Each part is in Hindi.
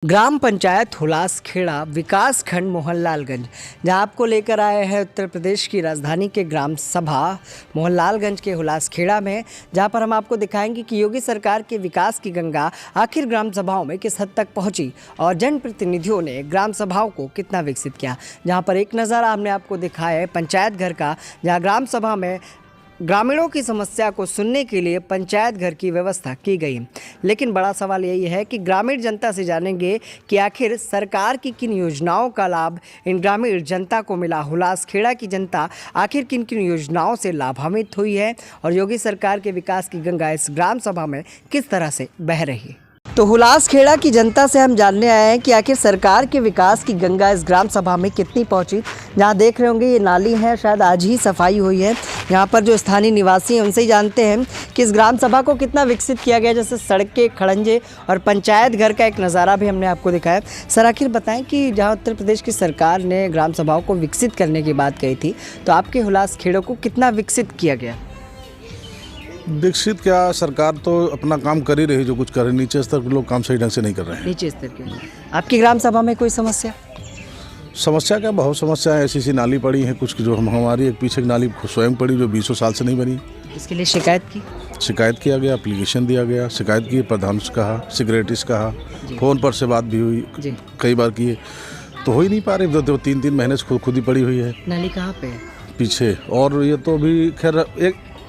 ग्राम पंचायत हुलासखेड़ा विकास खंड मोहनलालगंज, जहां आपको लेकर आए हैं उत्तर प्रदेश की राजधानी के ग्राम सभा मोहनलालगंज के हुलासखेड़ा में, जहां पर हम आपको दिखाएंगे कि योगी सरकार के विकास की गंगा आखिर ग्राम सभाओं में किस हद तक पहुंची और जनप्रतिनिधियों ने ग्राम सभाओं को कितना विकसित किया। जहां पर एक नज़ारा हमने आपको दिखाया है पंचायत घर का, जहाँ ग्राम सभा में ग्रामीणों की समस्या को सुनने के लिए पंचायत घर की व्यवस्था की गई। लेकिन बड़ा सवाल यही है कि ग्रामीण जनता से जानेंगे कि आखिर सरकार की किन योजनाओं का लाभ इन ग्रामीण जनता को मिला। हुलासखेड़ा की जनता आखिर किन किन योजनाओं से लाभान्वित हुई है और योगी सरकार के विकास की गंगा इस ग्राम सभा में किस तरह से बह रही है। तो हुलासखेड़ा की जनता से हम जानने आए हैं कि आखिर सरकार के विकास की गंगा इस ग्राम सभा में कितनी पहुंची। जहां देख रहे होंगे ये नाली है, शायद आज ही सफाई हुई है। यहाँ पर जो स्थानीय निवासी हैं उनसे ही जानते हैं कि इस ग्राम सभा को कितना विकसित किया गया, जैसे सड़कें, खड़ंजे और पंचायत घर का एक नज़ारा भी हमने आपको दिखाया। सर, आखिर बताएं कि जहाँ उत्तर प्रदेश की सरकार ने ग्राम सभाओं को विकसित करने की बात कही थी, तो आपके हुलासखेड़ों को कितना विकसित किया गया? विकसित क्या, सरकार तो अपना काम कर ही रही, जो कुछ कर रही। नीचे स्तर के लोग काम सही ढंग से नहीं कर रहे हैं। नीचे स्तर के आपकी ग्राम सभा में कोई समस्या क्या, बहुत समस्या है। ऐसी नाली पड़ी है कुछ जो हमारी एक पीछे की नाली स्वयं पड़ी जो 20 साल से नहीं बनी। इसके लिए शिकायत किया गया, एप्लीकेशन दिया गया, शिकायत की, प्रधान से कहा, सेक्रेटरी से कहा, फ़ोन पर से बात भी हुई, कई बार किए तो हो ही नहीं पा रही। तो 3-3 महीने से खुद ही पड़ी हुई है। नाली कहाँ पे है? पीछे। और ये तो अभी खैर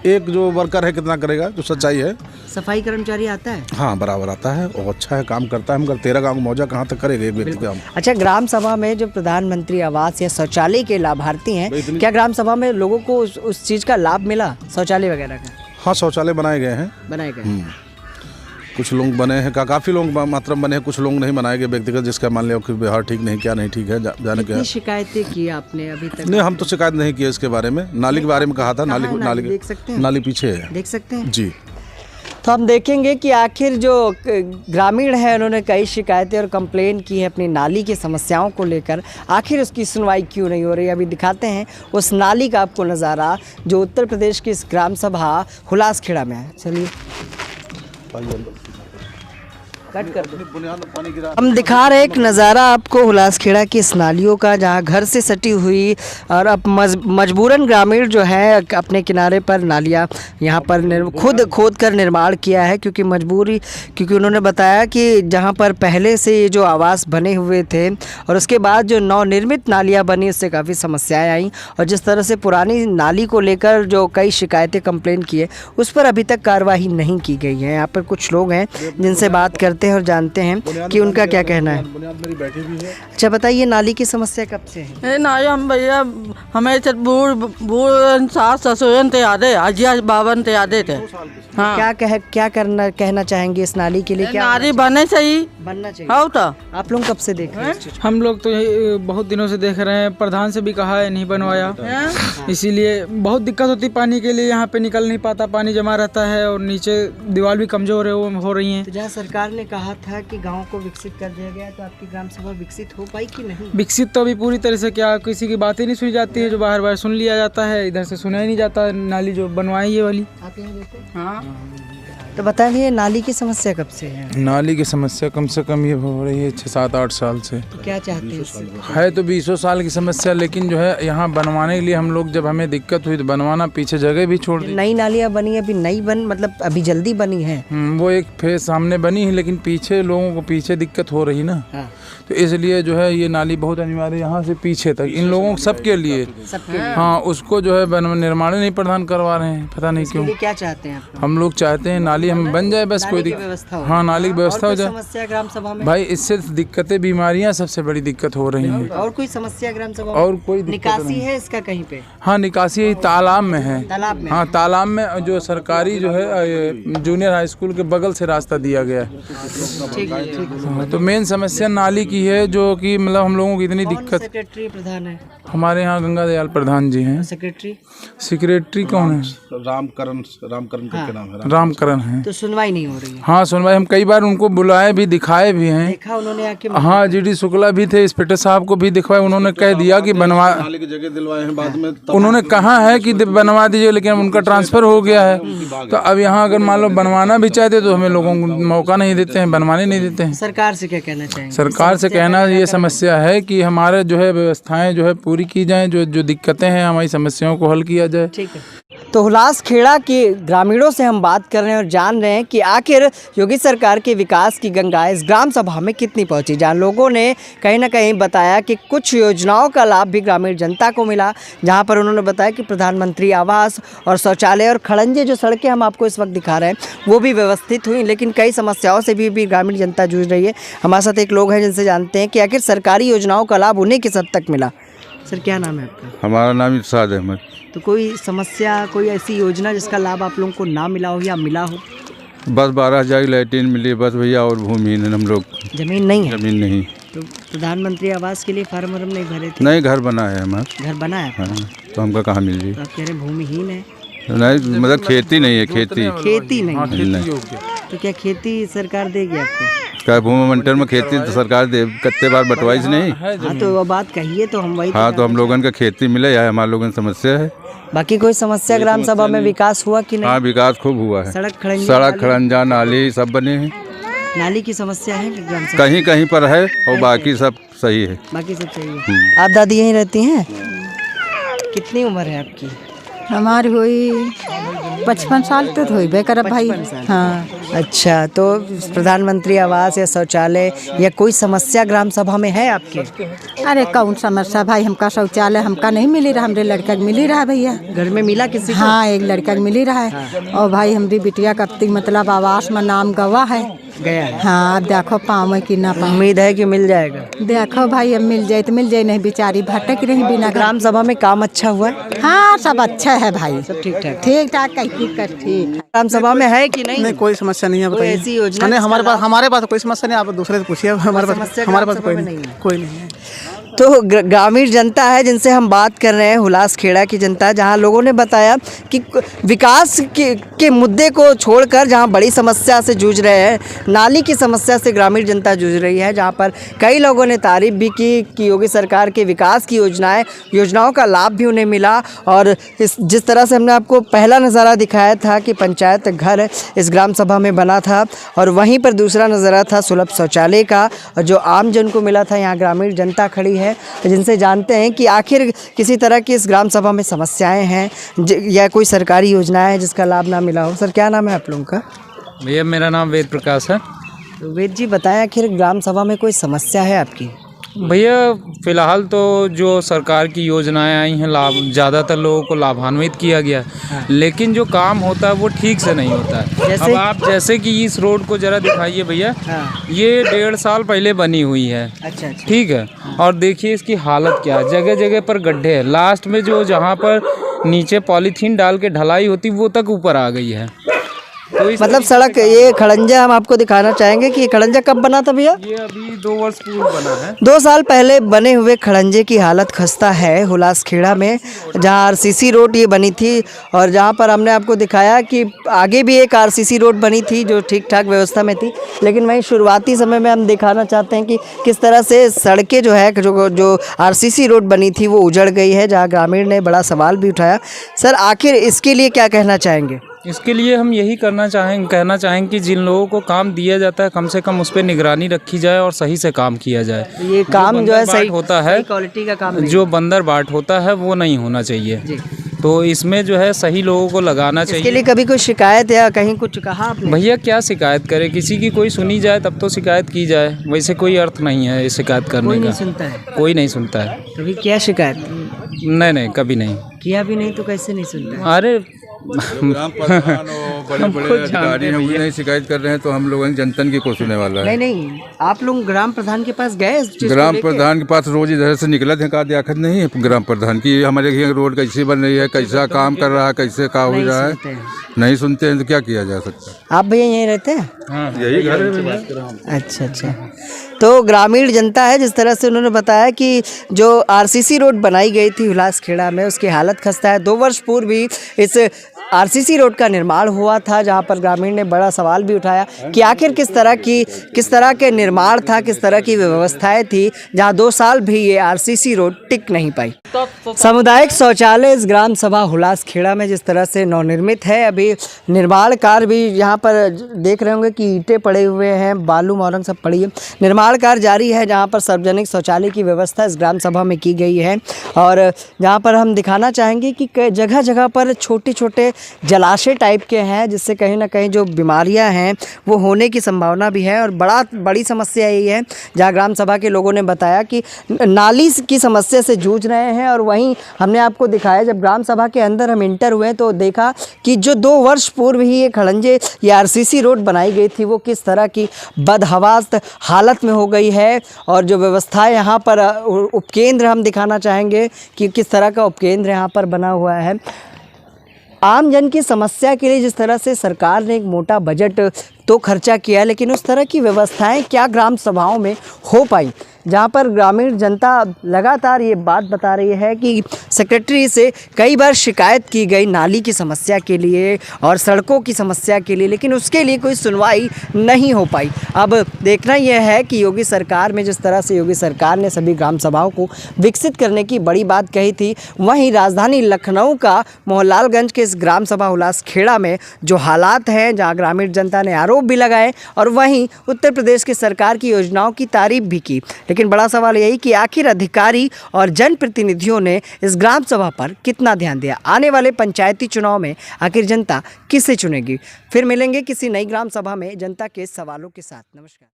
एक जो वर्कर है कितना करेगा, जो सच्चाई है। सफाई कर्मचारी आता है? हाँ, बराबर आता है और अच्छा है, काम करता है, मगर 13 गाँव मौजा कहाँ तक करेगा एक व्यक्ति काम। अच्छा, ग्राम सभा में जो प्रधानमंत्री आवास या शौचालय के लाभार्थी हैं, क्या ग्राम सभा में लोगों को उस चीज़ का लाभ मिला, शौचालय वगैरह का? हाँ, शौचालय बनाए गए हैं। कुछ लोग बने हैं, काफ़ी लोग मात्रा में बने हैं, कुछ लोग नहीं बनाए गए व्यक्तिगत, जिसका मान लिया कि व्यवहार ठीक नहीं, क्या नहीं ठीक है, जाने के। शिकायतें की आपने अभी तक? नहीं, हम तो शिकायत नहीं की इसके बारे में। नाली के बारे में कहा था। नाली देख सकते हैं, नाली पीछे है, देख सकते हैं जी। तो हम देखेंगे कि आखिर जो ग्रामीण है उन्होंने कई शिकायतें और कंप्लेन की है अपनी नाली की समस्याओं को लेकर। आखिर उसकी सुनवाई क्यों नहीं हो रही, अभी दिखाते हैं उस नाली का आपको नज़ारा जो उत्तर प्रदेश की इस ग्राम सभा हुलासखेड़ा में है। चलिए कट कर दो। हम दिखा रहे एक नज़ारा आपको हुलासखेड़ा की इस नालियों का, जहाँ घर से सटी हुई और अब मजबूरन ग्रामीण जो है अपने किनारे पर नालियाँ यहाँ पर खुद खोद कर निर्माण किया है, क्योंकि उन्होंने बताया कि जहाँ पर पहले से ये जो आवास बने हुए थे और उसके बाद जो नवनिर्मित नालियाँ बनी, उससे काफ़ी समस्याएं आई और जिस तरह से पुरानी नाली को लेकर जो कई शिकायतें कंप्लेन की है, उस पर अभी तक कार्रवाई नहीं की गई है। यहाँ पर कुछ लोग हैं जिनसे बात करते हैं और जानते हैं कि उनका क्या कहना है। अच्छा बताइए, नाली की समस्या कब से है? नाली हम भैया हमें बूढ़ सास ससुरन ते याद है, अजिया बावन ते याद थे। हाँ, क्या कहना चाहेंगे इस नाली के लिए? क्या नाली बनना चाहिए? हाँ, तो आप लोग कब से देख रहे हैं? हम लोग तो बहुत दिनों से देख रहे हैं। प्रधान से भी कहा है, नहीं बनवाया, इसीलिए बहुत दिक्कत होती पानी के लिए। यहाँ पे निकल नहीं पाता, पानी जमा रहता है और नीचे दीवार भी कमजोर हो रही है। तो जहाँ सरकार ने कहा था कि गांव को विकसित कर दिया गया, तो आपकी ग्राम सभा विकसित हो पाई कि नहीं? विकसित तो अभी पूरी तरह से क्या, किसी की बात ही नहीं सुनी जाती है। जो बाहर सुन लिया जाता है, इधर से सुना ही नहीं जाता। नाली जो बनवाई ये वाली, आप यहाँ देखो। हाँ, तो बताइए नाली की समस्या कब से है? नाली की समस्या कम से कम ये हो रही है 6-7-8 साल से। तो क्या चाहते हैं इससे? है तो 20 साल की समस्या, लेकिन जो है यहाँ बनवाने के लिए हम लोग, जब हमें दिक्कत हुई तो बनवाना, पीछे जगह भी छोड़ दी। नई नालियाँ बनी अभी मतलब अभी जल्दी बनी है। वो एक फेस सामने बनी है, लेकिन पीछे लोगों को पीछे दिक्कत हो रही ना। हाँ। तो इसलिए जो है ये नाली बहुत अनिवार्य है, यहाँ से पीछे तक इन लोगों सबके लिए। हाँ, उसको जो है निर्माण नहीं प्रदान करवा रहे हैं, पता नहीं क्यों। क्या चाहते हैं हम लोग चाहते हैं नाली हम बन जाए, बस कोई दिक्कत। हाँ, नाली की व्यवस्था हो जाए। समस्या ग्राम सभा में भाई, इससे दिक्कतें, बीमारियां सबसे बड़ी दिक्कत हो रही हैं। और कोई समस्या ग्राम सभा? और कोई निकासी है इसका कहीं पे? हाँ, निकासी तालाब में है। तालाब में? हाँ, तालाब में जो सरकारी जो है जूनियर हाई स्कूल के बगल से रास्ता दिया गया है। तो मेन समस्या नाली की है, जो कि मतलब हम लोगों को इतनी दिक्कत। सेक्रेटरी प्रधान है? हमारे यहाँ गंगा दयाल प्रधान जी हैं। सेक्रेटरी सेक्रेटरी कौन है? रामकरण करके नाम है। रामकरण है। तो सुनवाई नहीं हो रही है। हाँ सुनवाई, हम कई बार उनको बुलाए भी, दिखाए भी हैं। देखा उन्होंने आके? हाँ जीडी शुक्ला भी थे, इंस्पेक्टर साहब को भी दिखवाए, उन्होंने कह दिया कि बनवा, नाली की जगह दिलवाए हैं बाद में। उन्होंने कहा है कि बनवा दीजिए, लेकिन उनका ट्रांसफर हो गया है। तो अब यहाँ अगर मान लो बनवाना भी चाहते तो हमें लोगों को मौका नहीं देते हैं, बनवाने नहीं देते हैं। सरकार से क्या कहना चाहेंगे? सरकार से कहना ये समस्या है कि हमारे जो है व्यवस्थाएं जो है पूरी की जाएं, जो जो दिक्कतें हैं हमारी समस्याओं को हल किया जाए। ठीक है। तो हुलास खेड़ा के ग्रामीणों से हम बात कर रहे हैं और जान रहे हैं कि आखिर योगी सरकार के विकास की गंगा इस ग्राम सभा में कितनी पहुंची। जहां लोगों ने कहीं ना कहीं बताया कि कुछ योजनाओं का लाभ भी ग्रामीण जनता को मिला, जहां पर उन्होंने बताया कि प्रधानमंत्री आवास और शौचालय और खड़ंजे जो सड़कें हम आपको इस वक्त दिखा रहे हैं वो भी व्यवस्थित हुई, लेकिन कई समस्याओं से भी ग्रामीण जनता जूझ रही है। हमारे साथ एक लोग हैं जिनसे जानते हैं कि आखिर सरकारी योजनाओं का लाभ उन्हें किस हद तक मिला। सर क्या नाम है आपका? हमारा नाम इरशाद अहमद। तो कोई समस्या, कोई ऐसी योजना जिसका लाभ आप लोगों को ना मिला हो या मिला हो? बस 12,000 की लैट्रिन मिली बस भैया, और भूमिहीन है हम लोग, जमीन नहीं है। जमीन नहीं। तो प्रधानमंत्री आवास के लिए फार्म वार्म नहीं भरे थे? नहीं, घर बना है हमारा। घर बना है? हाँ, तो हमका कहाँ मिल रही? तो आप कह रहे हैं भूमिहीन है? नहीं, मतलब खेती नहीं है, खेती खेती नहीं है। नहीं। तो क्या खेती सरकार देगी आपको? क्या भूमि मंडल में खेती तो सरकार दे, कितने बार बंटवाई से नहीं। हाँ तो वो बात कहिए तो हम वही। हाँ तो हम लोगन का खेती मिले या हमारे लोगन समस्या है। बाकी कोई समस्या ग्राम सभा में विकास हुआ कि नहीं? हाँ विकास खूब हुआ है। सड़क खड़ंजा नाली सब बने हैं। नाली की समस्या है कि ग्राम सभा? कहीं कहीं पर है और बाकी सब सही है। बाकी सब सही है। आप दादी यहीं रहती हैं? कितनी उम्र है आपकी? हमारी हुई 55 साल तो हुई बेकर भाई। हाँ। अच्छा, तो प्रधानमंत्री आवास या शौचालय या कोई समस्या ग्राम सभा में है आपके? अरे कौन समस्या भाई, हमका शौचालय हमका नहीं मिली रहा, हमरे लड़का के मिली रहा भैया। घर में मिला किसी को? हाँ एक लड़का के मिली रहा है। और भाई हमारी बिटिया का मतलब आवास में नाम गवा है, गया है। हाँ अब देखो पावे कि ना पावे। उम्मीद है कि मिल जाएगा। देखो भाई अब मिल जाए तो मिल जाए, नहीं बेचारी भटक रही बिना। ग्राम सभा में काम अच्छा हुआ है? हाँ सब अच्छा है भाई, सब ठीक ठाक। ठीक ठाक कहीं कर ठीक। ग्राम सभा में है कि नहीं? नहीं कोई समस्या नहीं है। कोई ऐसी योजना? नहीं हमारे पास कोई समस्या नहीं, आप दूसरे से पूछिए। हमारे पास कोई नहीं है। तो ग्रामीण जनता है जिनसे हम बात कर रहे हैं, हुलास खेड़ा की जनता, जहां लोगों ने बताया कि विकास के मुद्दे को छोड़कर जहां बड़ी समस्या से जूझ रहे हैं, नाली की समस्या से ग्रामीण जनता जूझ रही है, जहां पर कई लोगों ने तारीफ भी की कि योगी सरकार के विकास की योजनाओं का लाभ भी उन्हें मिला। और जिस तरह से हमने आपको पहला नज़ारा दिखाया था कि पंचायत घर इस ग्राम सभा में बना था, और वहीं पर दूसरा नज़ारा था सुलभ शौचालय का, जो आम जन को मिला था। यहाँ ग्रामीण जनता खड़ी है जिनसे जानते हैं कि आखिर किसी तरह की इस ग्राम सभा में समस्याएं हैं या कोई सरकारी योजना है जिसका लाभ ना मिला हो। सर क्या नाम है आप लोगों का? भैया मेरा नाम वेद प्रकाश है। तो वेद जी बताएं, आखिर ग्राम सभा में कोई समस्या है आपकी? भैया फिलहाल तो जो सरकार की योजनाएं आई हैं, लाभ ज़्यादातर लोगों को लाभान्वित किया गया है, लेकिन जो काम होता है वो ठीक से नहीं होता है। अब आप जैसे कि इस रोड को जरा दिखाइए भैया। ये 1.5 साल पहले बनी हुई है। अच्छा। ठीक है, और देखिए इसकी हालत क्या है, जगह जगह पर गड्ढे हैं। लास्ट में जो जहाँ पर नीचे पॉलीथीन डाल के ढलाई होती वो तक ऊपर आ गई है। तो मतलब सड़क, ये खड़ंजा हम आपको दिखाना चाहेंगे कि ये खड़ंजा कब बना था भैया? ये अभी 2 वर्ष पूर्व बना है। 2 साल पहले बने हुए खड़ंजे की हालत खस्ता है हुलास खेड़ा में, जहां आरसीसी रोड ये बनी थी, और जहां पर हमने आपको दिखाया कि आगे भी एक आरसीसी रोड बनी थी जो ठीक ठाक व्यवस्था में थी, लेकिन वहीं शुरुआती समय में हम दिखाना चाहते हैं कि किस तरह से सड़कें जो है जो आरसीसी रोड बनी थी वो उजड़ गई है, जहाँ ग्रामीण ने बड़ा सवाल भी उठाया। सर आखिर इसके लिए क्या कहना चाहेंगे? इसके लिए हम यही कहना चाहेंगे कि जिन लोगों को काम दिया जाता है कम से कम उस पर निगरानी रखी जाए और सही से काम किया जाए। ये काम जो है सही होता है, क्वालिटी का काम नहीं। जो बंदर बाट होता है वो नहीं होना चाहिए। तो इसमें जो है सही लोगों को लगाना चाहिए। इसके लिए कभी कोई शिकायत या कहीं कुछ कहा आपने? भैया क्या शिकायत करे, किसी की कोई सुनी जाए तब तो शिकायत की जाए, वैसे कोई अर्थ नहीं है शिकायत करने का। कोई नहीं सुनता है? कोई नहीं सुनता है। कभी क्या शिकायत? नहीं कभी नहीं किया भी नहीं तो कैसे नहीं सुनता? अरे बड़े बड़े अधिकारी हैं वही नहीं शिकायत कर रहे हैं तो हम लोग जनतन की को सुनने वाला है। नहीं आप लोग ग्राम प्रधान के पास गए इस चीज़ को ग्राम लेके? प्रधान के पास रोज इधर से निकला थे का दियाकत नहीं है ग्राम प्रधान की हमारे यहाँ रोड कैसी बन रही है कैसा काम कर रहा है कैसे का हो रहा है नहीं सुनते हैं तो क्या किया जा सकता है। आप भैया यहीं रहते हैं? यही घर है। अच्छा तो ग्रामीण जनता है जिस तरह से उन्होंने बताया कि जो आरसीसी रोड बनाई गई थी हुलासखेड़ा में उसकी हालत खस्ता है। 2 वर्ष पूर्व भी इस आरसीसी रोड का निर्माण हुआ था जहां पर ग्रामीण ने बड़ा सवाल भी उठाया कि आखिर किस तरह के निर्माण था, किस तरह की व्यवस्थाएं थी जहां 2 साल भी ये आरसीसी रोड टिक नहीं पाई। सामुदायिक शौचालय इस ग्राम सभा हुलासखेड़ा में जिस तरह से नवनिर्मित है, अभी निर्माण कार्य भी यहाँ पर देख रहे होंगे कि ईंटें पड़े हुए हैं, बालू मोरंग सब पड़ी है। निर्माण कार्य जारी है जहाँ पर सार्वजनिक शौचालय की व्यवस्था इस ग्राम सभा में की गई है और जहाँ पर हम दिखाना चाहेंगे कि जगह जगह पर छोटे छोटे जलाशय टाइप के हैं जिससे कहीं ना कहीं जो बीमारियां हैं वो होने की संभावना भी है। और बड़ी समस्या यही है जहाँ ग्राम सभा के लोगों ने बताया कि नाली की समस्या से जूझ रहे हैं। और वहीं हमने आपको दिखाया जब ग्राम सभा के अंदर हम इंटर हुए तो देखा कि जो 2 वर्ष पूर्व ही ये खड़ंजे या आरसीसी रोड बनाई गई थी वो किस तरह की बदहवास्त हालत में हो गई है। और जो व्यवस्थाएं यहाँ पर उपकेंद्र हम दिखाना चाहेंगे कि किस तरह का उपकेंद्र यहाँ पर बना हुआ है। आम जन की समस्या के लिए जिस तरह से सरकार ने एक मोटा बजट तो खर्चा किया लेकिन उस तरह की व्यवस्थाएं क्या ग्राम सभाओं में हो पाई, जहां पर ग्रामीण जनता लगातार ये बात बता रही है कि सेक्रेटरी से कई बार शिकायत की गई नाली की समस्या के लिए और सड़कों की समस्या के लिए, लेकिन उसके लिए कोई सुनवाई नहीं हो पाई। अब देखना यह है कि योगी सरकार में जिस तरह से योगी सरकार ने सभी ग्राम सभाओं को विकसित करने की बड़ी बात कही थी, वहीं राजधानी लखनऊ का मोहनलालगंज के इस ग्राम सभा हुलासखेड़ा में जो हालात हैं, जहाँ ग्रामीण जनता ने आरोप भी लगाए और वहीं उत्तर प्रदेश की सरकार की योजनाओं की तारीफ भी की, लेकिन बड़ा सवाल यही कि आखिर अधिकारी और जनप्रतिनिधियों ने इस ग्राम सभा पर कितना ध्यान दिया। आने वाले पंचायती चुनाव में आखिर जनता किसे चुनेगी। फिर मिलेंगे किसी नई ग्राम सभा में जनता के सवालों के साथ। नमस्कार।